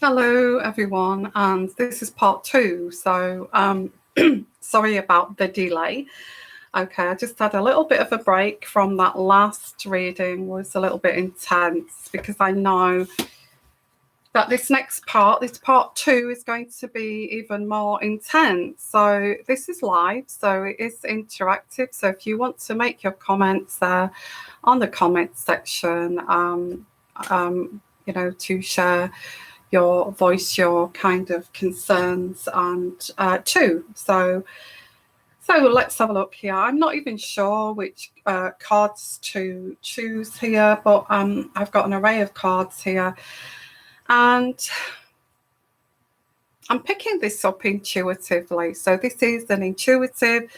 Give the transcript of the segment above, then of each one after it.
Hello everyone, and this is part two. So sorry about the delay. Okay, I just had a little bit of a break from that last reading. Was a little bit intense because I know that this next part, this part two, is going to be even more intense. So this is live, so it is interactive. So if you want to make your comments there on the comments section, to share your voice, your kind of concerns, and too. So let's have a look here. I'm not even sure which cards to choose here, but I've got an array of cards here. And I'm picking this up intuitively. So this is an intuitive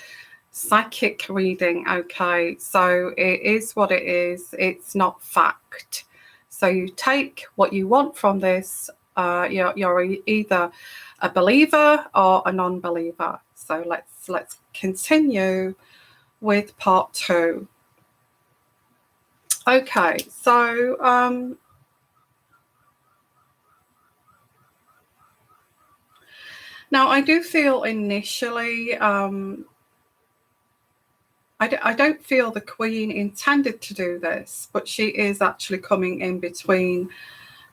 psychic reading, okay? So it is what it is. It's not fact. So you take what you want from this. You're either a believer or a non-believer. So let's continue with part two. Okay, so now I do feel initially I don't feel the Queen intended to do this, but she is actually coming in between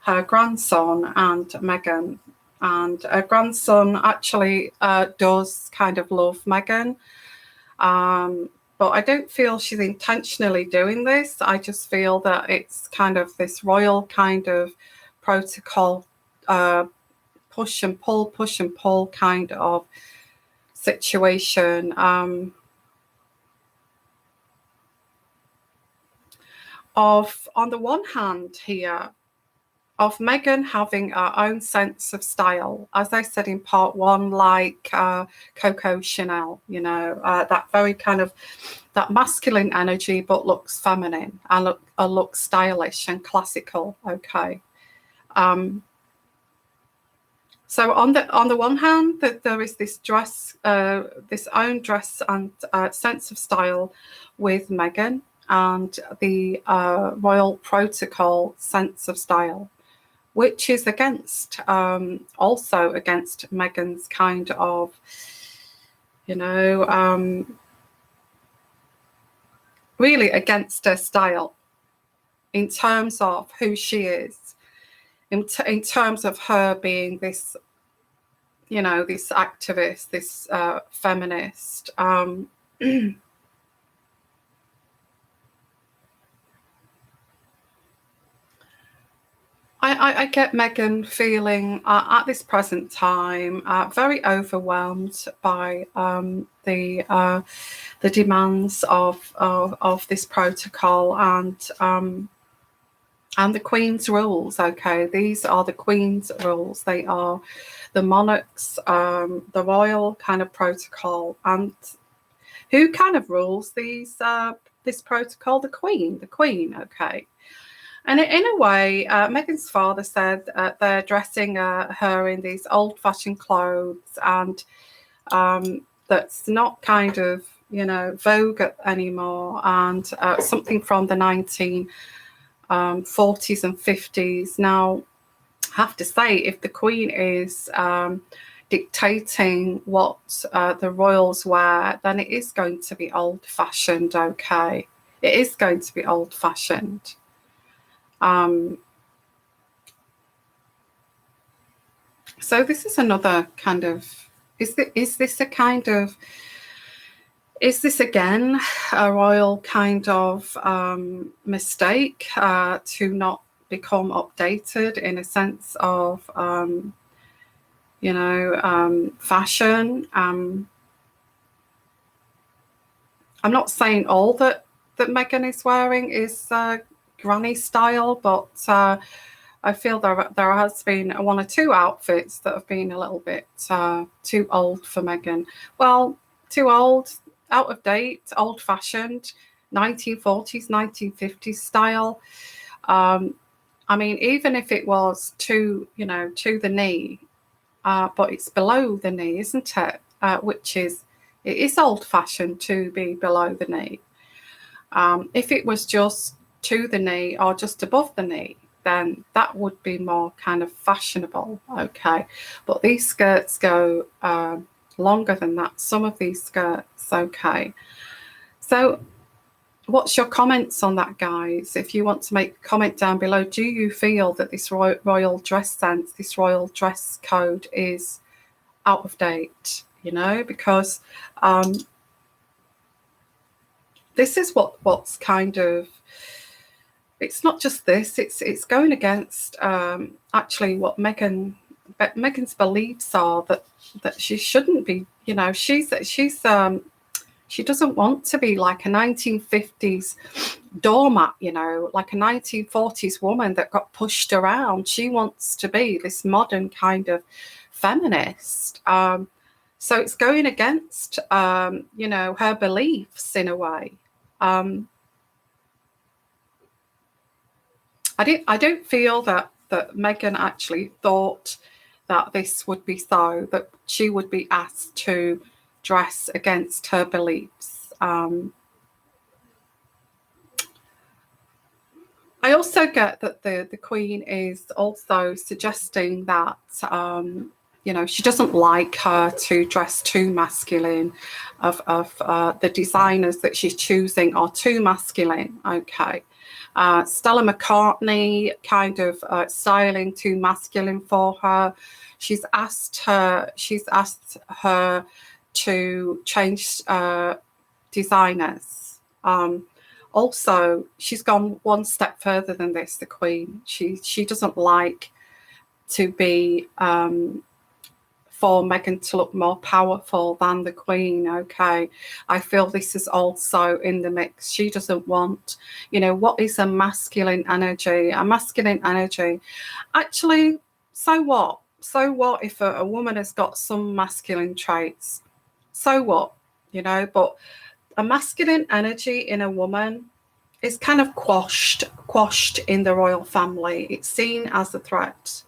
her grandson and Meghan. And her grandson actually does kind of love Meghan. But I don't feel she's intentionally doing this. I just feel that it's kind of this royal kind of protocol, push and pull kind of situation. On the one hand here, of Meghan having her own sense of style, as I said in part one, like Coco Chanel, that very kind of that masculine energy, but looks feminine and looks stylish and classical. Okay. So on the one hand, that there is this dress, this own dress and sense of style with Meghan, and the royal protocol sense of style, which is also against Meghan's kind of, really against her style in terms of who she is, in terms of her being this, this activist, this feminist. I get Meghan feeling at this present time very overwhelmed by the demands of this protocol and the Queen's rules. Okay, these are the Queen's rules. They are the monarch's, the royal kind of protocol, and who kind of rules this protocol? The Queen. Okay. And in a way, Meghan's father said they're dressing her in these old-fashioned clothes, and that's not kind of, vogue anymore, and something from the 1940s and 50s. Now, I have to say, if the Queen is dictating what the royals wear, then it is going to be old-fashioned, okay? It is going to be old-fashioned. So this is another kind of, is this again a royal kind of mistake to not become updated in a sense of, fashion? I'm not saying all that Meghan is wearing is granny style, but I feel there has been one or two outfits that have been a little bit too old for Meghan. Well, too old, out of date, old-fashioned, 1940s, 1950s style. I mean, even if it was to the knee, but it's below the knee, isn't it? It is old-fashioned to be below the knee. If it was just to the knee or just above the knee, then that would be more kind of fashionable, okay? But these skirts go longer than that, some of these skirts, okay? So what's your comments on that, guys? If you want to make a comment down below, do you feel that this royal dress sense, this royal dress code is out of date? You know, because this is what's kind of, it's not just this, it's going against actually what Meghan's beliefs are, that she shouldn't be, you know, she doesn't want to be like a 1950s doormat, you know, like a 1940s woman that got pushed around. She wants to be this modern kind of feminist. So it's going against, you know, her beliefs in a way. I don't feel that Meghan actually thought that this would be so, that she would be asked to dress against her beliefs. I also get that the Queen is also suggesting that, you know, she doesn't like her to dress too masculine, of the designers that she's choosing are too masculine, okay? Stella McCartney kind of styling too masculine for her. She's asked her to change designers. Also, she's gone one step further than this, the Queen. She doesn't like to be for Meghan to look more powerful than the Queen, okay? I feel this is also in the mix. She doesn't want, you know, what is a masculine energy? A masculine energy, actually, so what? So what if a woman has got some masculine traits? So what, you know? But a masculine energy in a woman is kind of quashed in the royal family. It's seen as a threat.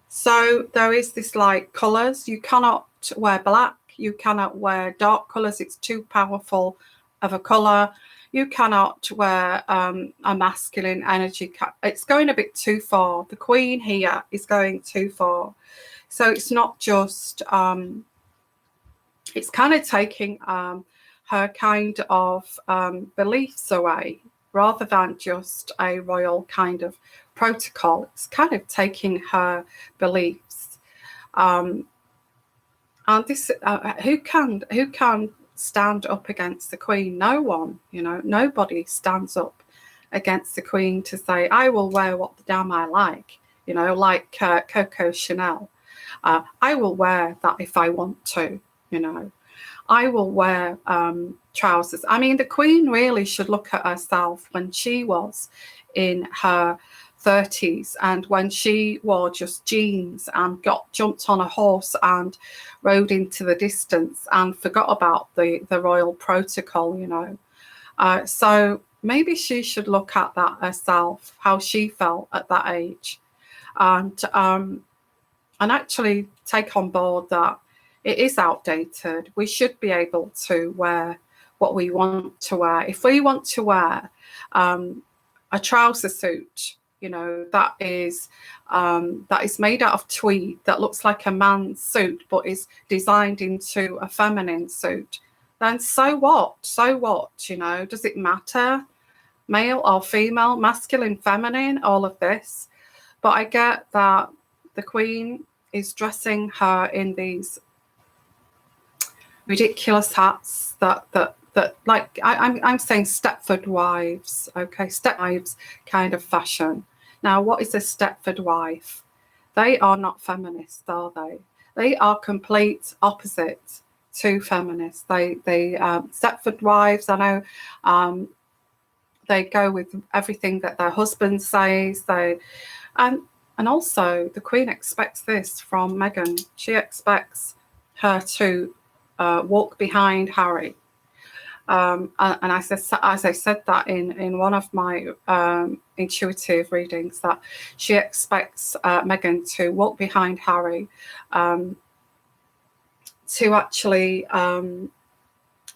So there is this like colours. You cannot wear black. You cannot wear dark colours. It's too powerful of a colour. You cannot wear a masculine energy. It's going a bit too far. The Queen here is going too far. So it's not just, it's kind of taking her kind of beliefs away, rather than just a royal kind of protocol. It's kind of taking her beliefs. And this, who can stand up against the Queen? No one, you know, nobody stands up against the Queen to say, I will wear what the damn I like, you know, like Coco Chanel. I will wear that if I want to, you know. I will wear trousers. I mean, the Queen really should look at herself when she was in her 30s and when she wore just jeans and jumped on a horse and rode into the distance and forgot about the royal protocol, you know. So maybe she should look at that herself, how she felt at that age, and actually take on board that it is outdated. We should be able to wear what we want to wear. If we want to wear a trouser suit, you know, that is made out of tweed, that looks like a man's suit but is designed into a feminine suit, then so what? So what? You know, does it matter? Male or female, masculine, feminine, all of this. But I get that the Queen is dressing her in these ridiculous hats that like I'm saying Stepford wives, okay, Step wives kind of fashion. Now, what is a Stepford wife? They are not feminists, are they? They are complete opposite to feminists. They Stepford wives, I know, they go with everything that their husband says. They and also the Queen expects this from Meghan. She expects her to walk behind Harry. And as I said that in one of my intuitive readings, that she expects Meghan to walk behind Harry, to actually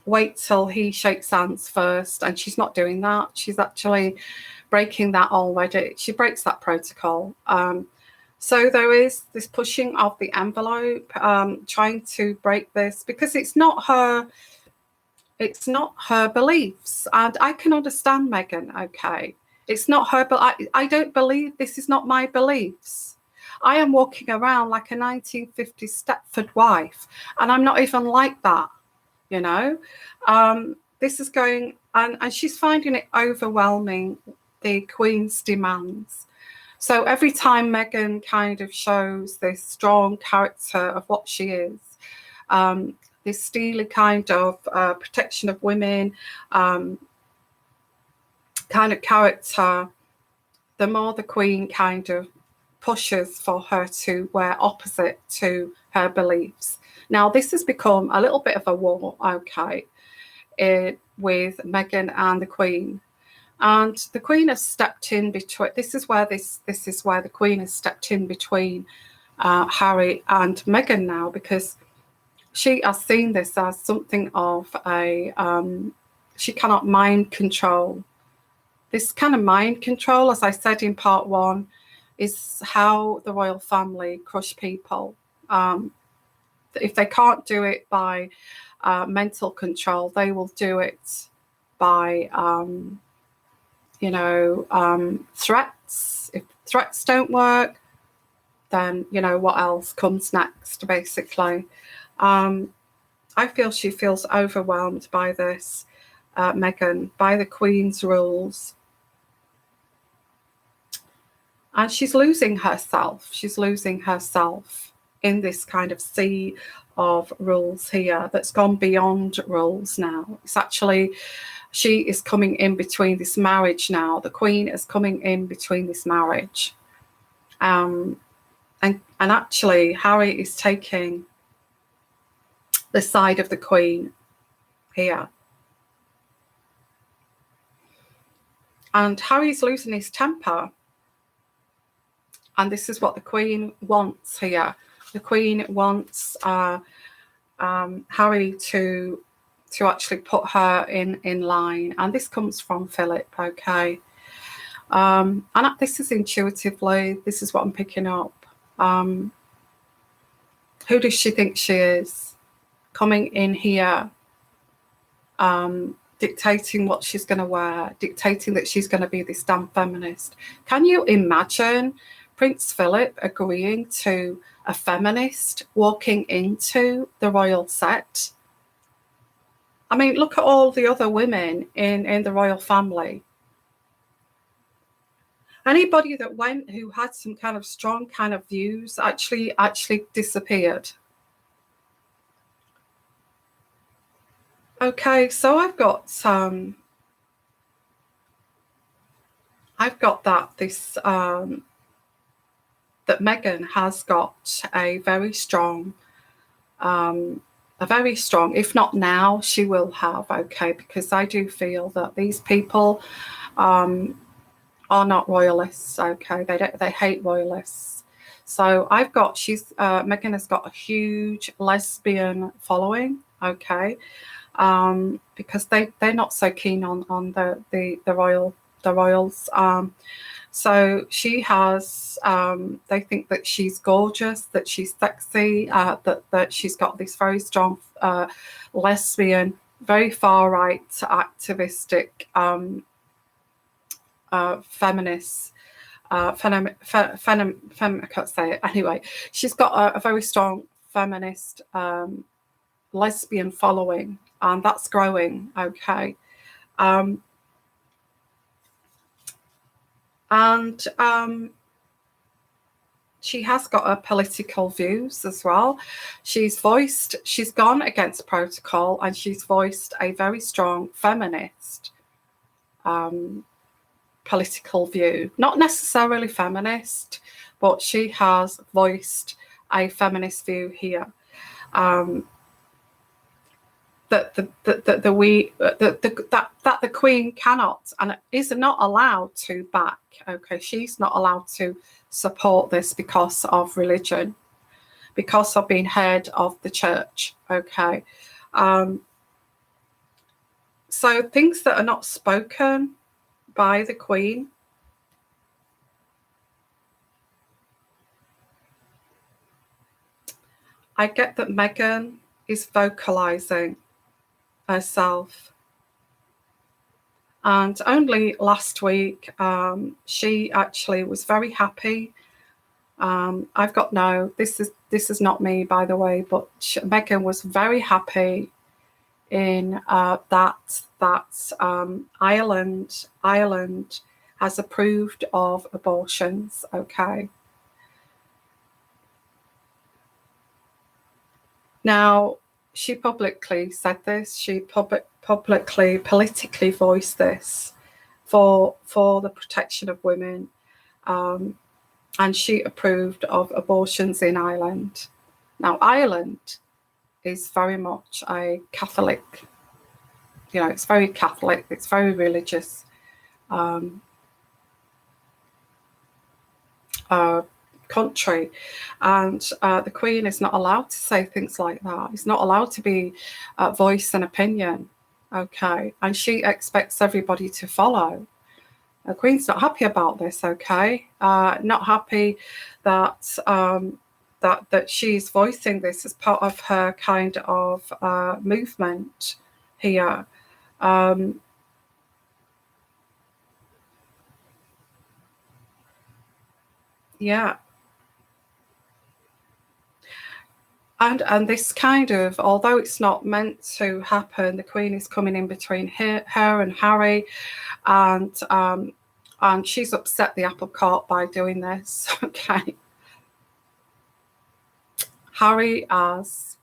wait till he shakes hands first, and she's not doing that. She's actually breaking that already. She breaks that protocol. So there is this pushing of the envelope, trying to break this, because it's not her beliefs. And I can understand Meghan, okay? It's not her, but I don't believe, this is not my beliefs. I am walking around like a 1950s Stepford wife, and I'm not even like that, you know? This is going, and she's finding it overwhelming, the Queen's demands. So every time Meghan kind of shows this strong character of what she is, this steely kind of protection of women kind of character, the more the Queen kind of pushes for her to wear opposite to her beliefs. Now, this has become a little bit of a war, okay, with Meghan and the Queen. And the Queen has stepped in between. This is where the Queen has stepped in between Harry and Meghan now, because she has seen this as something of a she cannot mind control. This kind of mind control, as I said in part 1, is how the royal family crush people. If they can't do it by mental control, they will do it by threats. If threats don't work, then what else comes next, basically. I feel she feels overwhelmed by this, Meghan, by the Queen's rules. And she's losing herself. She's losing herself in this kind of sea of rules here that's gone beyond rules now. It's actually, she is coming in between this marriage now. The Queen is coming in between this marriage. And actually, Harry is taking the side of the Queen here. And Harry's losing his temper. And this is what the Queen wants here. The Queen wants Harry to actually put her in line. And this comes from Philip, okay? And this is intuitively, this is what I'm picking up. Who does she think she is? Coming in here, dictating what she's going to wear, dictating that she's going to be this damn feminist. Can you imagine Prince Philip agreeing to a feminist walking into the royal set? I mean, look at all the other women in the royal family. Anybody that went who had some kind of strong kind of views actually disappeared. Okay, so I've got that that Meghan has got a very strong, if not now, she will have, okay, because I do feel that these people are not royalists, okay, they hate royalists. So I've got, Meghan has got a huge lesbian following, okay, because they're not so keen on the royals. So she has, they think that she's gorgeous, that she's sexy, that she's got this very strong lesbian, very far right activistic feminist. I can't say it. Anyway, she's got a very strong feminist lesbian following, and that's growing, okay. And she has got her political views as well. She's gone against protocol, and she's voiced a very strong feminist political view. Not necessarily feminist, but she has voiced a feminist view here. That the Queen cannot and is not allowed to back. Okay, she's not allowed to support this because of religion, because of being head of the church. Okay, So things that are not spoken by the Queen. I get that Meghan is vocalizing herself. And only last week, she actually was very happy. I've got this is not me, by the way, but Meghan was very happy in that Ireland has approved of abortions. Okay. Now, she publicly said this. She publicly, politically voiced this for the protection of women, and she approved of abortions in Ireland. Now, Ireland is very much a Catholic. You know, it's very Catholic. It's very religious. Country, and the Queen is not allowed to say things like that. It's not allowed to be voice an opinion, okay? And she expects everybody to follow. The Queen's not happy about this, okay? Not happy that that she's voicing this as part of her kind of movement here. Yeah. And this kind of, although it's not meant to happen, the Queen is coming in between her and Harry, and she's upset the apple cart by doing this. Okay, Harry has,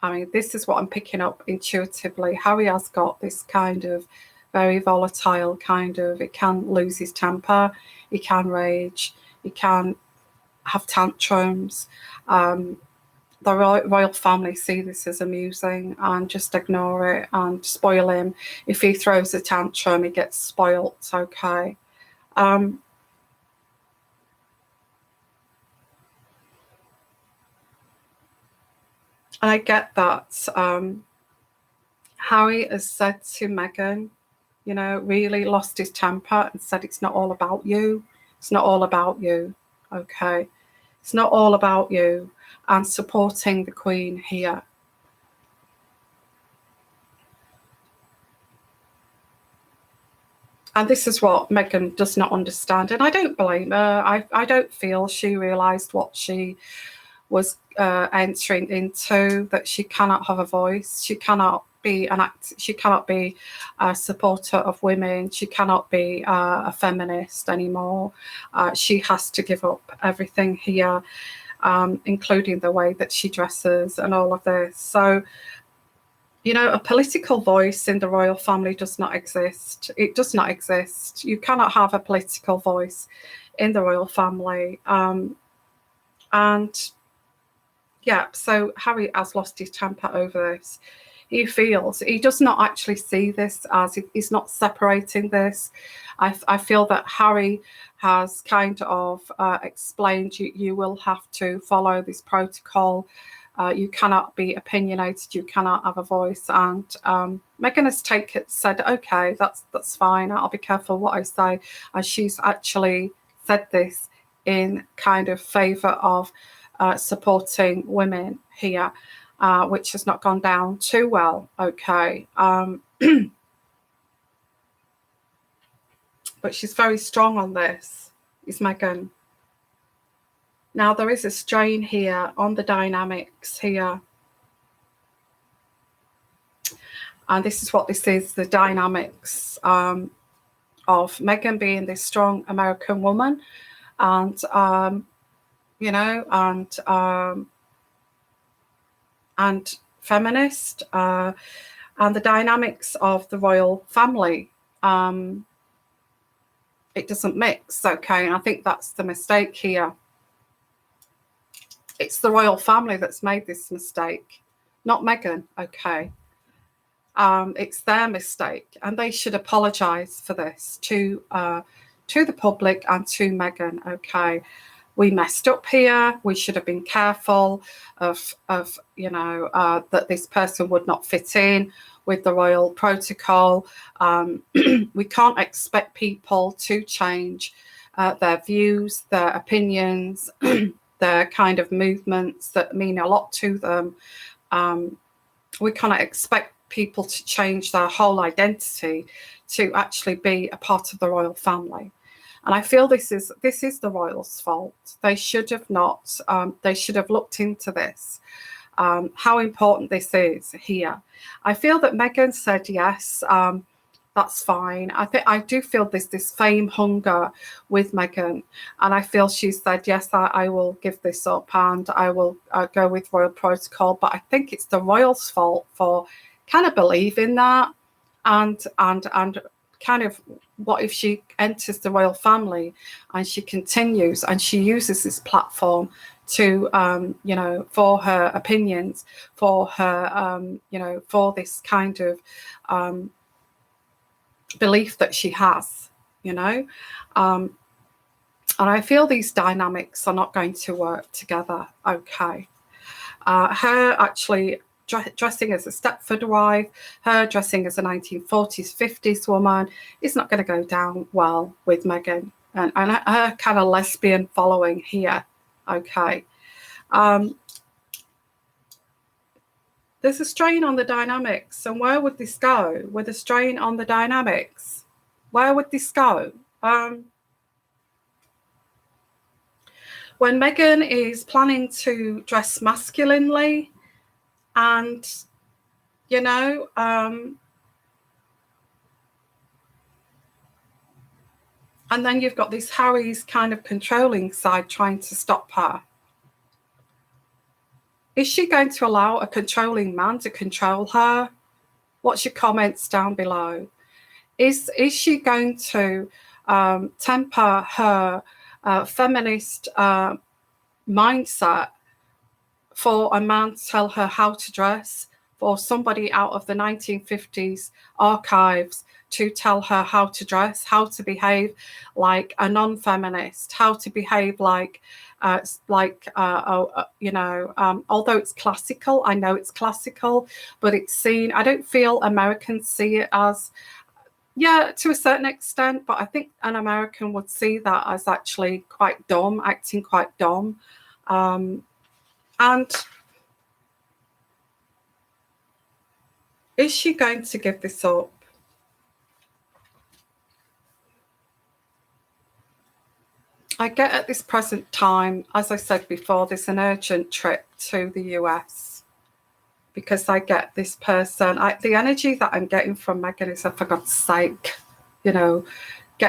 I mean, this is what I'm picking up intuitively. Harry has got this kind of very volatile kind of. He can lose his temper, he can rage, he can have tantrums. The royal family see this as amusing and just ignore it and spoil him. If he throws a tantrum, he gets spoilt, okay? And I get that Harry has said to Meghan, you know, really lost his temper and said, it's not all about you. It's not all about you, okay? It's not all about you, and supporting the Queen here. And this is what Meghan does not understand. And I don't blame her. I don't feel she realised what she was entering into, that she cannot have a voice. She cannot be she cannot be a supporter of women. She cannot be a feminist anymore. She has to give up everything here, including the way that she dresses and all of this. So, you know, a political voice in the royal family does not exist. It does not exist. You cannot have a political voice in the royal family. And yeah, so Harry has lost his temper over this. He does not actually see this as, he's not separating this. I feel that Harry has kind of explained, you will have to follow this protocol. You cannot be opinionated. You cannot have a voice. And Meghan has said, okay, that's fine. I'll be careful what I say. And she's actually said this in kind of favour of supporting women here, which has not gone down too well. Okay. But she's very strong on this, is Meghan. Now, there is a strain here on the dynamics here. And this is what this is, the dynamics of Meghan being this strong American woman, and, you know, and feminist, and the dynamics of the royal family. It doesn't mix, okay? And I think that's the mistake here. It's the royal family that's made this mistake, not Meghan, okay? It's their mistake, and they should apologise for this to the public and to Meghan, okay? we messed up here. We should have been careful of that this person would not fit in with the royal protocol. We can't expect people to change their views, their opinions, their kind of movements that mean a lot to them. We cannot expect people to change their whole identity to actually be a part of the royal family. And I feel this is the royals' fault. They should have not. They should have looked into this. How important this is here. I feel that Meghan said yes. That's fine. I do feel this fame hunger with Meghan, and I feel she said yes. I will give this up and I will go with royal protocol. But I think it's the royals' fault for kind of believing that, and kind of, what if she enters the royal family and she continues and she uses this platform to for her opinions, for her for this kind of belief that she has, and I feel these dynamics are not going to work together. Okay. Her actually dressing as a Stepford wife, her dressing as a 1940s, 50s woman is not going to go down well with Meghan and her kind of lesbian following here. Okay. There's a strain on the dynamics, and where would this go with a strain on the dynamics? Where would this go? When Meghan is planning to dress masculinely, and and then you've got this Harry's kind of controlling side trying to stop her. Is she going to allow a controlling man to control her? What's your comments down below? Is she going to temper her feminist mindset for a man to tell her how to dress, for somebody out of the 1950s archives to tell her how to dress, how to behave like a non-feminist, how to behave like although it's classical, I know it's classical, but it's seen, I don't feel Americans see it as, yeah, to a certain extent, but I think an American would see that as actually quite dumb, acting quite dumb. And is she going to give this up? I get at this present time, as I said before, there's an urgent trip to the US because I get this person. The energy that I'm getting from Meghan is, for God's sake, get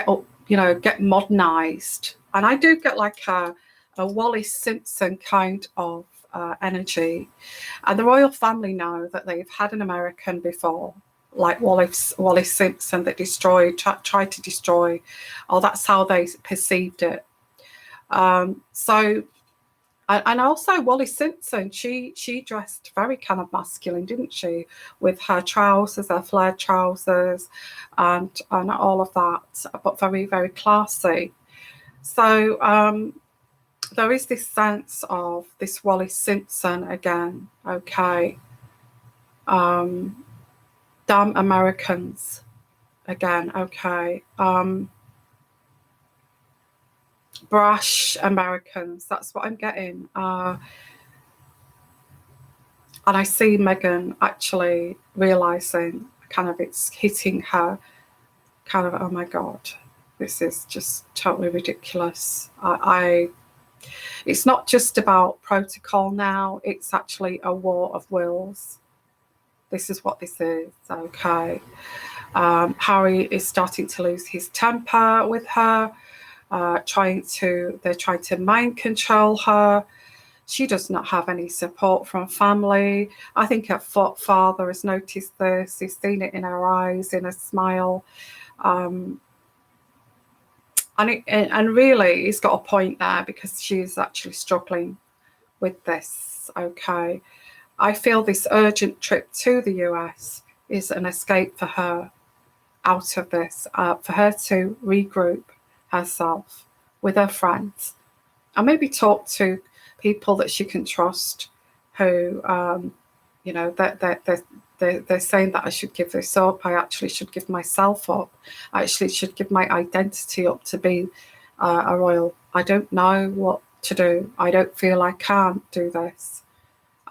up, get modernized. And I do get like a Wallis Simpson kind of energy. And the royal family know that they've had an American before, like Wallis Simpson, that tried to destroy, or that's how they perceived it. And also Wallis Simpson, she dressed very kind of masculine, didn't she, with her trousers, her flared trousers, and all of that, but very, very classy. So there is this sense of this Wallis Simpson again. Okay. Damn Americans again. Okay. Brash Americans, that's what I'm getting. And I see Meghan actually realizing kind of it's hitting her kind of, oh my God, this is just totally ridiculous. It's not just about protocol now, it's actually a war of wills. This is what this is. Okay. Harry is starting to lose his temper with her. They're trying to mind control her. She does not have any support from family. I think her father has noticed this. He's seen it in her eyes, in her smile. And really, he's got a point there because she's actually struggling with this. Okay. I feel this urgent trip to the US is an escape for her out of this, for her to regroup herself with her friends and maybe talk to people that she can trust who, you know, they're saying that I should give this up. I actually should give myself up. I actually should give my identity up to be a royal. I don't know what to do. I don't feel I can't do this.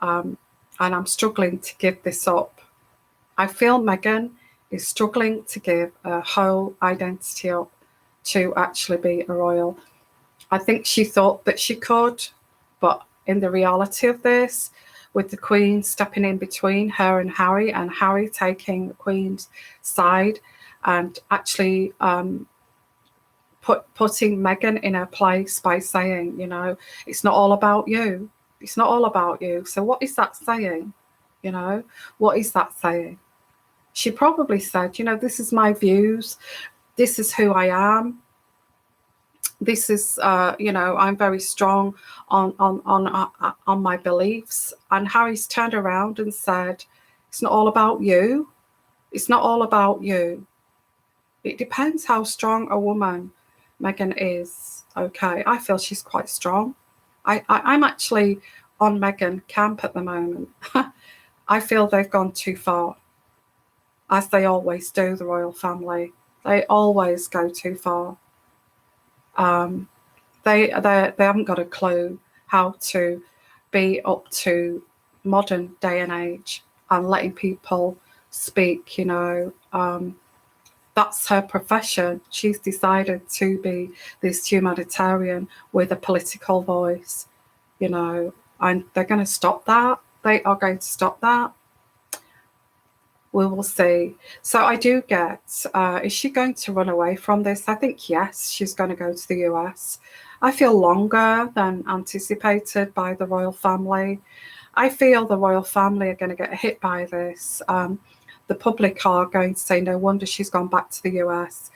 And I'm struggling to give this up. I feel Meghan is struggling to give her whole identity up to actually be a royal. I think she thought that she could, but in the reality of this, with the Queen stepping in between her and Harry taking the Queen's side and actually putting Meghan in her place by saying, you know, it's not all about you. It's not all about you. So what is that saying? You know, what is that saying? She probably said, you know, this is my views. This is who I am. This is, you know, I'm very strong on my beliefs. And Harry's turned around and said, it's not all about you. It's not all about you. It depends how strong a woman Meghan is. Okay, I feel she's quite strong. I'm actually on Meghan camp at the moment. I feel they've gone too far, as they always do, the royal family. They always go too far. They haven't got a clue how to be up to modern day and age and letting people speak, you know. That's her profession. She's decided to be this humanitarian with a political voice, you know, and they're going to stop that. They are going to stop that. We will see. So I do get, is she going to run away from this? I think yes, she's going to go to the US. I feel longer than anticipated by the royal family. I feel the royal family are going to get hit by this. The public are going to say, no wonder she's gone back to the US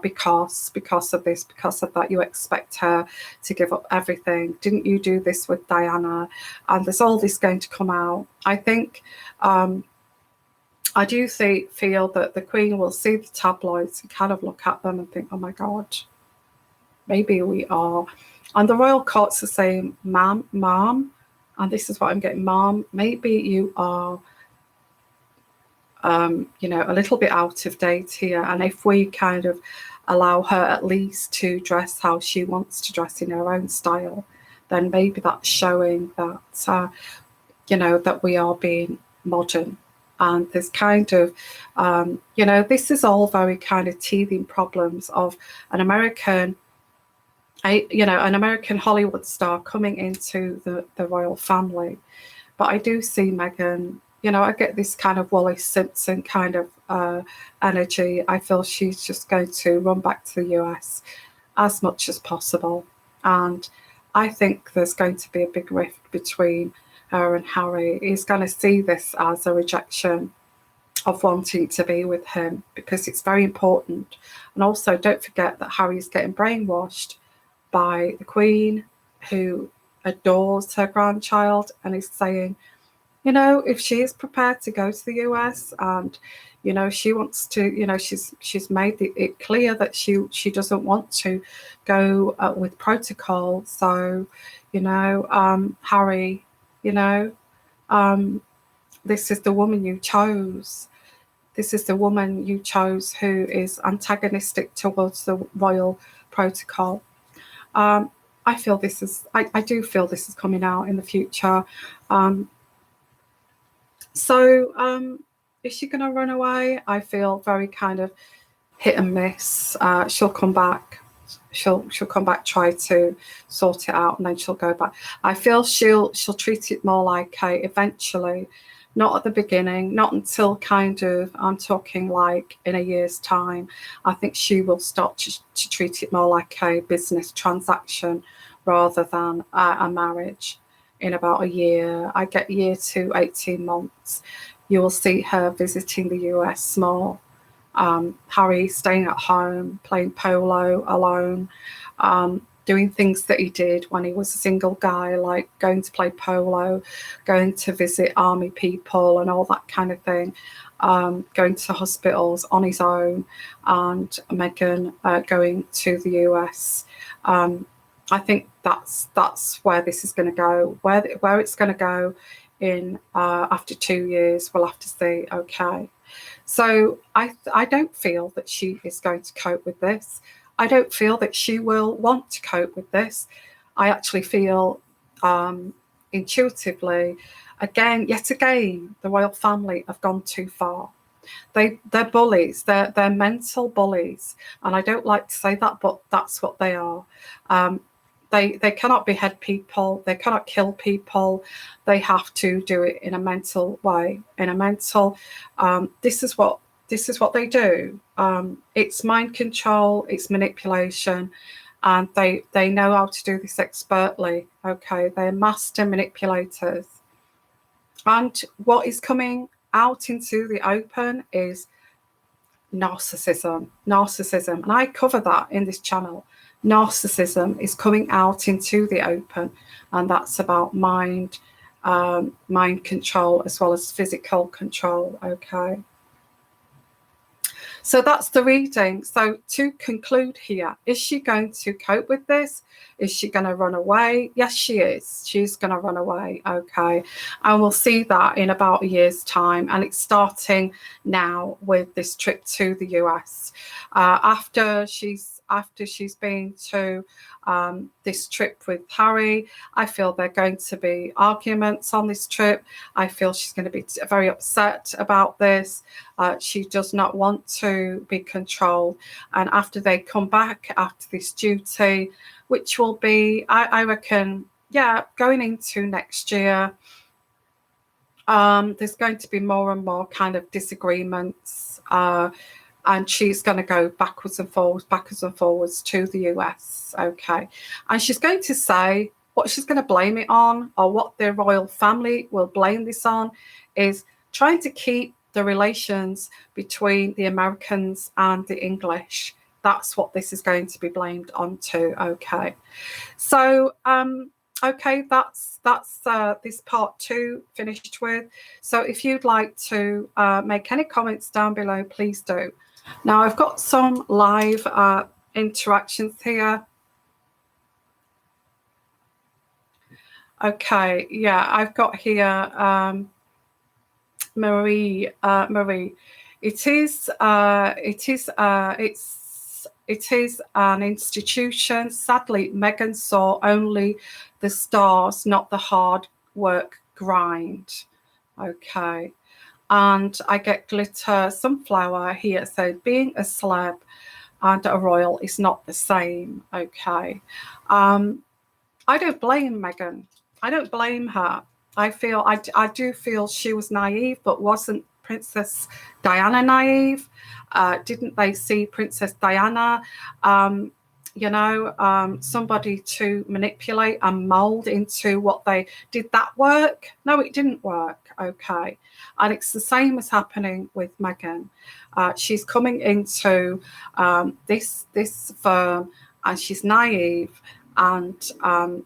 because of this, because of that. You expect her to give up everything. Didn't you do this with Diana? And there's all this going to come out. I think, I do feel that the Queen will see the tabloids and kind of look at them and think, oh my God, maybe we are. And the royal courts are saying, ma'am, and this is what I'm getting, ma'am, maybe you are, you know, a little bit out of date here. And if we kind of allow her at least to dress how she wants to dress in her own style, then maybe that's showing that, you know, that we are being modern. And there's kind of, you know, this is all very kind of teething problems of an American, you know, an American Hollywood star coming into the royal family. But I do see Meghan, you know, I get this kind of Wallis Simpson kind of energy. I feel she's just going to run back to the US as much as possible. And I think there's going to be a big rift between her and Harry. He's going to see this as a rejection of wanting to be with him because it's very important. And also don't forget that Harry's getting brainwashed by the Queen, who adores her grandchild and is saying, you know, if she is prepared to go to the US and, you know, she wants to, you know, she's made it clear that she doesn't want to go with protocol. So, you know, Harry, you know, this is the woman you chose. This is the woman you chose who is antagonistic towards the royal protocol. I feel this is, I do feel this is coming out in the future. So is she going to run away? I feel very kind of hit and miss. She'll come back. She'll come back, try to sort it out, and then she'll go back. I feel she'll treat it more like a eventually, not at the beginning, not until kind of, I'm talking like in a year's time. I think she will start to treat it more like a business transaction rather than a marriage. In about a year, I get year to 18 months, you will see her visiting the US more. Harry staying at home, playing polo alone, doing things that he did when he was a single guy, like going to play polo, going to visit army people and all that kind of thing, going to hospitals on his own, and Meghan going to the US. I think that's where this is going to go. Where it's going to go in after 2 years, we'll have to see. Okay, so I don't feel that she is going to cope with this. I don't feel that she will want to cope with this. I actually feel intuitively, yet again, the royal family have gone too far. They're bullies. They're mental bullies, and I don't like to say that, but that's what they are. They cannot behead people. They cannot kill people. They have to do it in a mental way. In a mental, this is what they do. It's mind control. It's manipulation, and they know how to do this expertly. Okay, they're master manipulators. And what is coming out into the open is narcissism, and I cover that in this channel. Narcissism is coming out into the open, and that's about mind control as well as physical control. Okay, so that's the reading. So to conclude here, is she going to cope with this? Is she going to run away? Yes, she is. She's going to run away. Okay. And we'll see that in about a year's time. And it's starting now with this trip to the US. After she's been to this trip with Harry, I feel there are going to be arguments on this trip. I feel she's going to be very upset about this. She does not want to be controlled. And after they come back after this duty, which will be, I reckon, going into next year, there's going to be more and more kind of disagreements. And she's going to go backwards and forwards to the US. Okay. And she's going to say what she's going to blame it on, or what the royal family will blame this on, is trying to keep the relations between the Americans and the English. That's what this is going to be blamed onto. Okay. So, okay, that's this part 2 finished with. So if you'd like to make any comments down below, please do. Now, I've got some live interactions here. Okay, yeah, I've got here Marie. It is an institution. Sadly, Meghan saw only the stars, not the hard work grind. Okay. And I get Glitter Sunflower here. So being a celeb and a royal is not the same. Okay. I don't blame Meghan. I don't blame her. I do feel she was naive, but wasn't Princess Diana naive? Didn't they see Princess Diana, somebody to manipulate and mold into what they did? That work? No, it didn't work. Okay. And it's the same as happening with Meghan. She's coming into this firm, and she's naive, and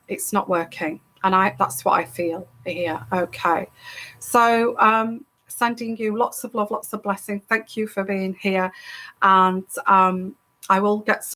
it's not working. And that's what I feel here. Okay. So sending you lots of love, lots of blessing. Thank you for being here. And I will get